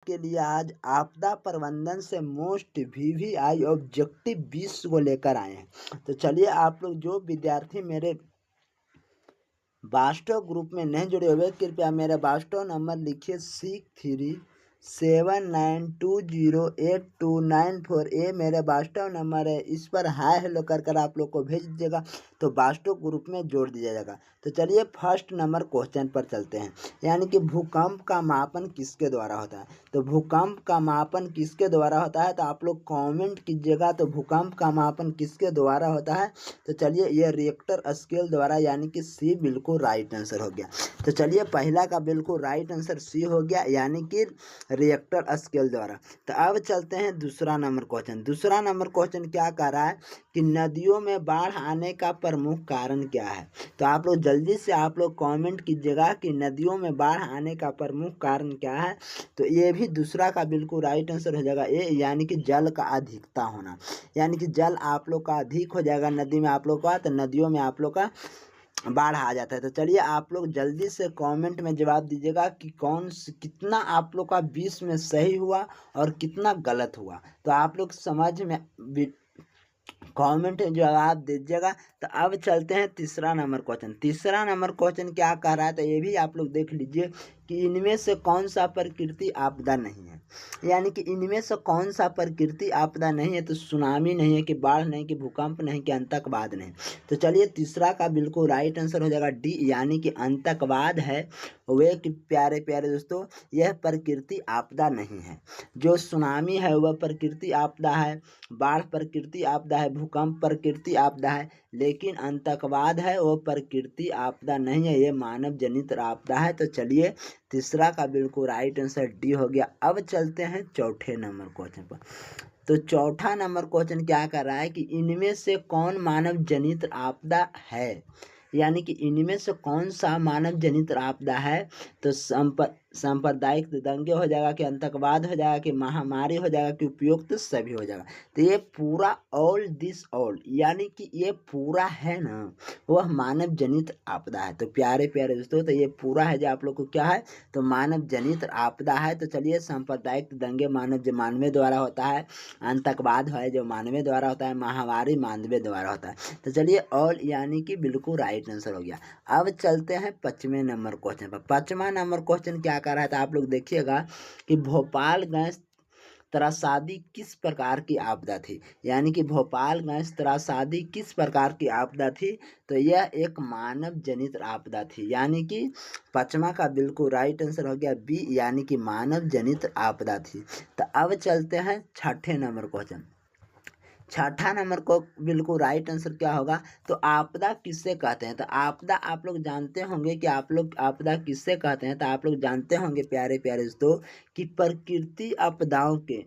आपके लिए आज आपदा प्रबंधन से मोस्ट VVI ऑब्जेक्टिव 20 को लेकर आए हैं। तो चलिए, आप लोग जो विद्यार्थी मेरे वास्टो ग्रुप में नहीं जुड़े हुए, कृपया मेरा वास्टो नंबर लिखिए 6379208294। ये मेरा वास्टव नंबर है, इस पर हाय हेलो कर आप लोग को भेज दीजिएगा तो वास्टव ग्रुप में जोड़ दिया जाएगा। तो चलिए फर्स्ट नंबर क्वेश्चन पर चलते हैं, यानी कि भूकंप का मापन किसके द्वारा होता है। तो भूकंप का मापन किसके द्वारा होता है, तो आप लोग कमेंट कीजिएगा। तो भूकंप का मापन किसके द्वारा होता है, तो चलिए ये रिएक्टर स्केल द्वारा, यानी कि सी बिल्कुल राइट आंसर हो गया। तो चलिए पहला का बिल्कुल राइट आंसर सी हो गया, यानी कि रिएक्टर स्केल द्वारा। तो अब चलते हैं दूसरा नंबर क्वेश्चन। दूसरा नंबर क्वेश्चन क्या कह रहा है कि नदियों में बाढ़ आने का प्रमुख कारण क्या है। तो आप लोग जल्दी से आप लोग कमेंट कीजिएगा कि नदियों में बाढ़ आने का प्रमुख कारण क्या है। तो ये भी दूसरा का बिल्कुल राइट आंसर हो जाएगा ए, यानी कि जल का अधिकता होना, यानी कि जल आप लोग का अधिक हो जाएगा नदी में आप लोग का, तो नदियों में आप लोग का बाढ़ आ जाता है। तो चलिए आप लोग जल्दी से कमेंट में जवाब दीजिएगा कि कितना आप लोग का 20 में सही हुआ और कितना गलत हुआ। तो आप लोग समझ में कमेंट में जवाब दीजिएगा। तो अब चलते हैं तीसरा नंबर क्वेश्चन। तीसरा नंबर क्वेश्चन क्या कह रहा है, तो ये भी आप लोग देख लीजिए कि इनमें से कौन सा प्रकृति आपदा नहीं है, यानी कि इनमें से कौन सा प्रकृति आपदा नहीं है। तो सुनामी नहीं है, कि बाढ़ नहीं, कि भूकंप नहीं, कि आतंकवाद नहीं। तो चलिए तीसरा का बिल्कुल राइट आंसर हो जाएगा डी, यानी कि आतंकवाद है वे। कि प्यारे प्यारे दोस्तों, यह प्रकृति आपदा नहीं है। जो सुनामी है वह प्रकृति आपदा है, बाढ़ प्रकृति आपदा है, भूकंप प्रकृति आपदा है, लेकिन आतंकवाद है वो प्रकृति आपदा नहीं है, ये मानव जनित आपदा है। तो चलिए तीसरा का बिल्कुल राइट आंसर डी हो गया। अब चलते हैं चौथे नंबर क्वेश्चन पर। तो चौथा नंबर क्वेश्चन क्या कर रहा है कि इनमें से कौन मानव जनित आपदा है, यानी कि इनमें से कौन सा मानव जनित आपदा है। तो सांप्रदायिक दंगे हो जाएगा, कि आतंकवाद हो जाएगा, कि महामारी हो जाएगा, कि उपयुक्त सभी हो जाएगा। तो ये पूरा ऑल दिस ऑल, यानी कि ये पूरा है ना, वह मानव जनित आपदा है। तो प्यारे प्यारे दोस्तों, तो ये पूरा है जो आप लोग को क्या है, तो मानव जनित आपदा है। तो चलिए सांप्रदायिक दंगे मानव द्वारा होता है, आतंकवाद है जो मानव द्वारा होता है, महामारी मानव द्वारा होता है। तो चलिए ऑल, यानी कि बिल्कुल राइट आंसर हो गया। अब चलते हैं पांचवें नंबर क्वेश्चन पर। पांचवा नंबर क्वेश्चन क्या कर रहा है, तो आप लोग देखिएगा कि भोपाल गैस त्रासदी किस प्रकार की आपदा थी, यानी कि भोपाल गैस त्रासदी किस प्रकार की आपदा थी। तो यह एक मानव जनित आपदा थी, यानी कि पांचवा का बिल्कुल राइट आंसर हो गया बी, यानी कि मानव जनित आपदा थी। तो अब चलते हैं छठे नंबर क्वेश्चन। छठा नंबर को बिल्कुल राइट आंसर क्या होगा, तो आपदा किससे कहते हैं। तो आपदा आप लोग जानते होंगे कि आप लोग आपदा किससे कहते हैं। तो आप लोग जानते होंगे प्यारे प्यारे दोस्तों कि प्रकृति आपदाओं के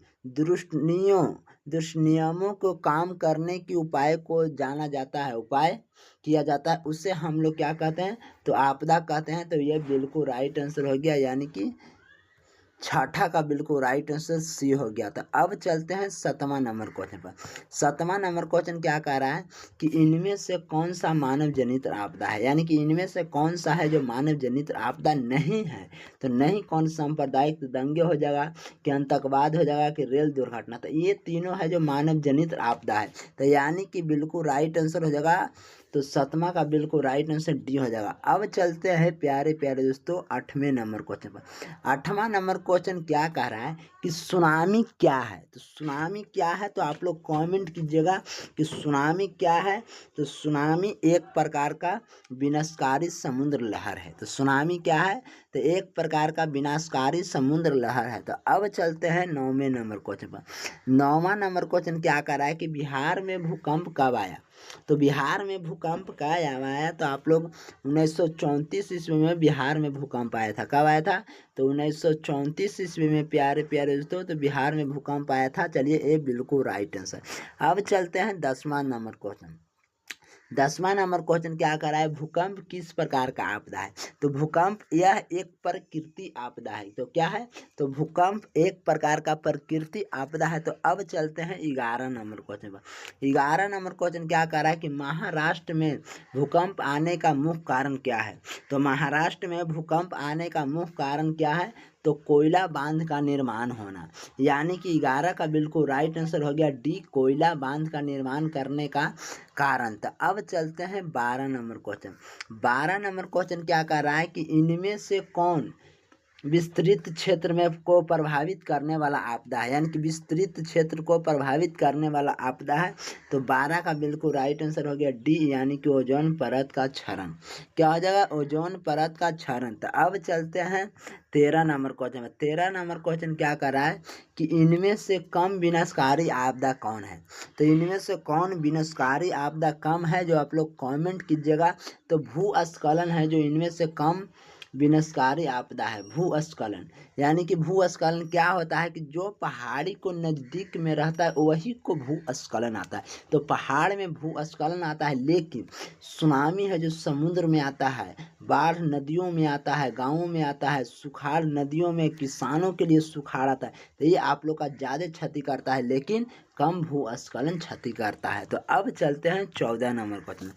दुष्नियमों को काम करने के उपाय को जाना जाता है, उपाय किया जाता है, उससे हम लोग क्या कहते हैं, तो आपदा कहते हैं। तो ये बिल्कुल राइट आंसर हो गया, यानी कि छठा का बिल्कुल राइट आंसर सी हो गया था। अब चलते हैं सातवां नंबर क्वेश्चन पर। सातवां नंबर क्वेश्चन क्या कह रहा है कि इनमें से कौन सा मानव जनित आपदा है, यानी कि इनमें से कौन सा है जो मानव जनित आपदा नहीं है। तो नहीं कौन, सांप्रदायिक दंगे हो जाएगा, कि आतंकवाद हो जाएगा, कि रेल दुर्घटना। तो ये तीनों है जो मानव जनित आपदा है। तो यानी कि बिल्कुल राइट आंसर हो जाएगा, तो सातवां का बिल्कुल राइट आंसर डी हो जाएगा। अब चलते हैं प्यारे प्यारे दोस्तों आठवें नंबर क्वेश्चन पर। आठवां नंबर क्वेश्चन क्या कह रहा है कि सुनामी क्या है। तो सुनामी क्या है, तो आप लोग कमेंट कीजिएगा कि सुनामी क्या है। तो सुनामी एक प्रकार का विनाशकारी समुद्र लहर है। तो सुनामी क्या है, तो एक प्रकार का विनाशकारी समुद्र लहर है। तो अब चलते हैं नौवें नंबर क्वेश्चन पर। नौवां नंबर क्वेश्चन क्या कह रहा है कि बिहार में भूकंप कब आया। तो बिहार में भूकंप कब आया, तो आप लोग 1934 ईस्वी में बिहार में भूकंप आया था। कब आया था, तो 1934 ईस्वी में प्यारे प्यारे दोस्तों, तो बिहार में भूकंप आया था। चलिए ये बिल्कुल राइट आंसर। अब चलते हैं 10वां नंबर क्वेश्चन। 10वां नंबर क्वेश्चन क्या कर रहा है, भूकंप किस प्रकार का आपदा है। तो भूकंप यह एक प्रकृति आपदा है। तो क्या है, तो भूकंप एक प्रकार का प्रकृति आपदा है। तो अब चलते हैं 11 नंबर क्वेश्चन पर। 11 नंबर क्वेश्चन क्या कर रहा है कि महाराष्ट्र में भूकंप आने का मुख्य कारण क्या है। तो महाराष्ट्र में भूकंप आने का मुख्य कारण क्या है, तो कोयला बांध का निर्माण होना, यानी कि 11 का बिल्कुल राइट आंसर हो गया डी, कोयला बांध का निर्माण करने का कारण था। अब चलते हैं 12 नंबर क्वेश्चन। 12 नंबर क्वेश्चन क्या कर रहा है कि इनमें से कौन विस्तृत क्षेत्र में को प्रभावित करने वाला आपदा है, यानी कि विस्तृत क्षेत्र को प्रभावित करने वाला आपदा है। तो 12 का बिल्कुल राइट आंसर हो गया डी, यानी कि ओजोन परत का क्षरण। क्या हो जाएगा? ओजोन परत का क्षरण। तो अब चलते हैं 13 नंबर क्वेश्चन में। 13 नंबर क्वेश्चन क्या कर रहा है कि इनमें से कम विनाशकारी आपदा कौन है। तो इनमें से कौन विनाशकारी आपदा कम है, जो आप लोग कमेंट कीजिएगा। तो भूस्खलन है जो इनमें से कम विनाशकारी आपदा है, भूस्खलन। यानी कि भूस्खलन क्या होता है कि जो पहाड़ी को नज़दीक में रहता है वही को भूस्खलन आता है। तो पहाड़ में भूस्खलन आता है, लेकिन सुनामी है जो समुद्र में आता है, बाढ़ नदियों में आता है, गाँवों में आता है, सुखाड़ नदियों में किसानों के लिए सुखाड़ आता है। तो ये आप लोग का ज़्यादा क्षति करता है, लेकिन कम भूस्खलन क्षति करता है। तो अब चलते हैं 14 नंबर क्वेश्चन।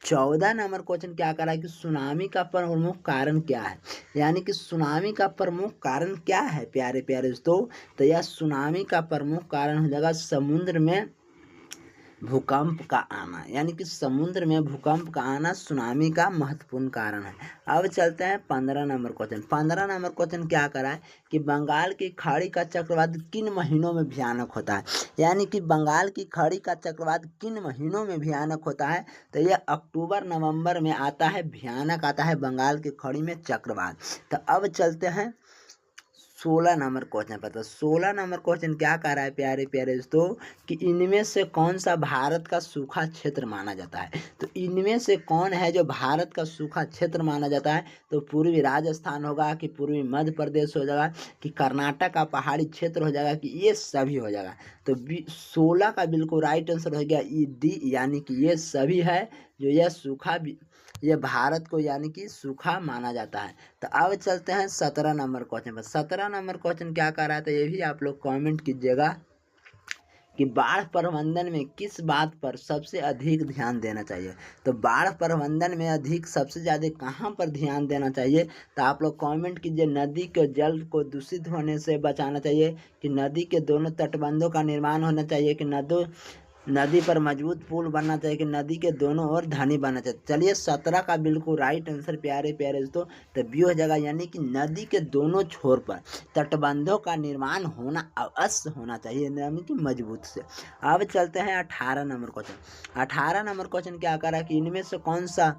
14 नंबर क्वेश्चन क्या कर रहा है कि सुनामी का प्रमुख कारण क्या है, यानी कि सुनामी का प्रमुख कारण क्या है प्यारे प्यारे दोस्तों। तो यह सुनामी का प्रमुख कारण हो जाएगा समुद्र में भूकंप का आना, यानी कि समुद्र में भूकंप का आना सुनामी का महत्वपूर्ण कारण है। अब चलते हैं 15 नंबर क्वेश्चन। 15 नंबर क्वेश्चन क्या करा है कि बंगाल की खाड़ी का चक्रवात किन महीनों में भयानक होता है, यानी कि बंगाल की खाड़ी का चक्रवात किन महीनों में भयानक होता है। तो यह अक्टूबर नवंबर में आता है, भयानक आता है बंगाल की खाड़ी में चक्रवात। तो अब चलते हैं 16 नंबर क्वेश्चन पर। तो 16 नंबर क्वेश्चन क्या कह रहा है प्यारे प्यारे दोस्तों कि इनमें से कौन सा भारत का सूखा क्षेत्र माना जाता है। तो इनमें से कौन है जो भारत का सूखा क्षेत्र माना जाता है। तो पूर्वी राजस्थान होगा, कि पूर्वी मध्य प्रदेश हो जाएगा, कि कर्नाटक का पहाड़ी क्षेत्र हो जाएगा, कि ये सभी हो जाएगा। तो 16 का बिल्कुल राइट आंसर हो गया ई डी, यानी कि ये सभी है जो यह सूखा ये भारत को यानी कि सूखा माना जाता है। तो अब चलते हैं 17 नंबर क्वेश्चन पर। 17 नंबर क्वेश्चन क्या कर रहा है, तो ये भी आप लोग कमेंट कीजिएगा कि बाढ़ प्रबंधन में किस बात पर सबसे अधिक ध्यान देना चाहिए। तो बाढ़ प्रबंधन में अधिक सबसे ज़्यादा कहाँ पर ध्यान देना चाहिए। तो आप लोग कमेंट कीजिए। नदी के जल को दूषित होने से बचाना चाहिए, कि नदी के दोनों तटबंधों का निर्माण होना चाहिए, कि नदी पर मजबूत पुल बनना चाहिए, कि नदी के दोनों ओर धनी बनना चाहिए। चलिए 17 का बिल्कुल राइट आंसर प्यारे प्यारे दोस्तों तो बी हो जाएगा, यानी कि नदी के दोनों छोर पर तटबंधों का निर्माण होना अवश्य होना चाहिए, यानी कि मजबूत से। अब चलते हैं 18 नंबर क्वेश्चन। 18 नंबर क्वेश्चन क्या कर रहा है कि इनमें से कौन सा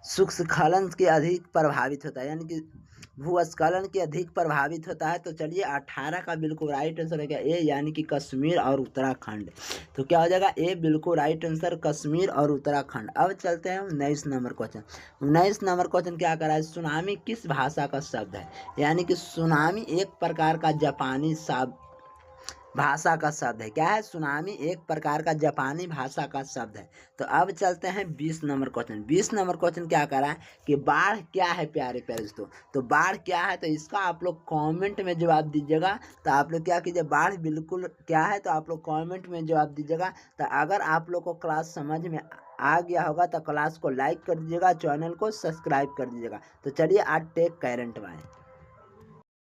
सूक्ष्मस्खलन के अधिक प्रभावित होता है, यानी कि भूस्खलन के अधिक प्रभावित होता है। तो चलिए 18 का बिल्कुल राइट आंसर है क्या ए, यानी कि कश्मीर और उत्तराखंड। तो क्या हो जाएगा ए बिल्कुल राइट आंसर, कश्मीर और उत्तराखंड। अब चलते हैं 19 नंबर क्वेश्चन। 19 नंबर क्वेश्चन क्या कर रहा है, सुनामी किस भाषा का शब्द है, यानी कि सुनामी एक प्रकार का जापानी भाषा का शब्द है। क्या है? सुनामी एक प्रकार का जापानी भाषा का शब्द है। तो अब चलते हैं 20 नंबर क्वेश्चन। 20 नंबर क्वेश्चन क्या कर रहा है कि बाढ़ क्या है प्यारे प्यारे दोस्तों। तो बाढ़ क्या है, तो इसका आप लोग कमेंट में जवाब दीजिएगा। तो आप लोग क्या कीजिए, बाढ़ बिल्कुल क्या है, तो आप लोग कमेंट में जवाब दीजिएगा। तो अगर आप लोग को क्लास समझ में आ गया होगा तो क्लास को लाइक कर दीजिएगा, चैनल को सब्सक्राइब कर दीजिएगा। तो चलिए आज टेक करंट बाय।